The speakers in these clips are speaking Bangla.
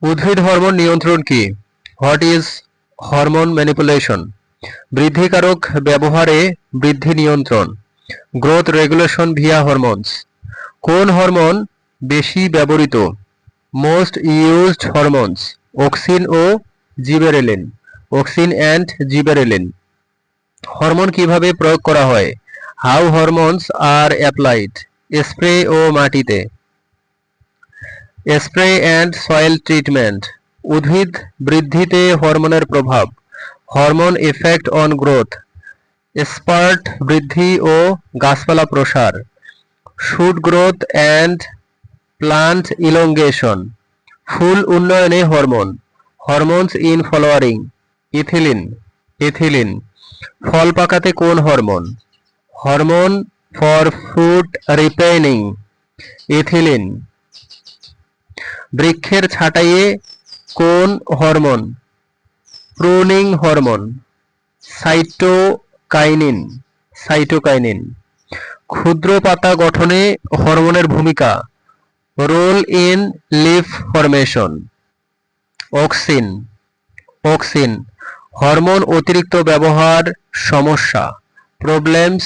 উদ্ভিদ হরমোন নিয়ন্ত্রণ কি? What is hormone manipulation? বৃদ্ধিকারক ব্যবহারে বৃদ্ধি নিয়ন্ত্রণ। Growth regulation via hormones. কোন হরমোন বেশি ব্যবহৃত? মোস্ট ইউজড হরমোনস অক্সিন ও gibberellin. Auxin and gibberellin. Hormone কিভাবে প্রয়োগ করা হয়? How hormones are applied. Spray ও মাটিতে। Spray and soil treatment. উদ্ভিদ বৃদ্ধিতে হরমোনের প্রভাব। Hormone effect on growth. Spurt বৃদ্ধি ও গাছপালা প্রসার। Shoot growth and plant elongation. ফুল উন্নয়নে hormone. Hormones in flowering. Ethylene. Ethylene. ফল পাকাতে কোন hormone? Hormone for fruit ripening. Ethylene. বৃক্ষের ছাঁটাইয়ে কোন hormone? Pruning hormone. Cytokinin. Cytokinin. ক্ষুদ্র পাতা গঠনে হরমোনের ভূমিকা। Role in leaf formation. Auxin. Auxin. Hormone অতিরিক্ত ব্যবহার সমস্যা। Problems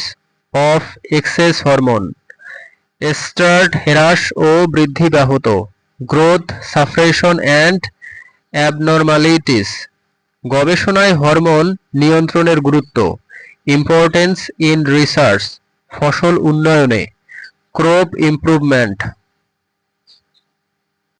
of excess hormone. Start হ্রাস ও বৃদ্ধি ব্যাহত। Growth suppression and abnormalities. গবেষণায় হরমোন নিয়ন্ত্রণের গুরুত্ব। Importance in research. ফসল উন্নয়নে। Crop improvement.